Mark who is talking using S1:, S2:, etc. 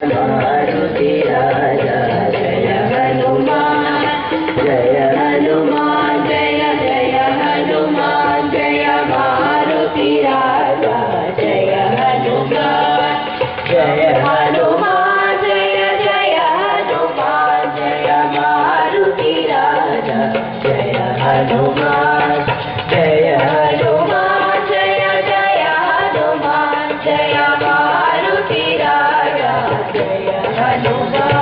S1: मारुति राजा जय हनुमान जय हनुमान जय जय हनुमान जय मारुति राजा जय हनुमान जय हनुमान जय जय हनुमान जय मारुति राजा जय हनुमान जय हनुमान जय जय हनुमान जय मारुति राजा जय हनुमान।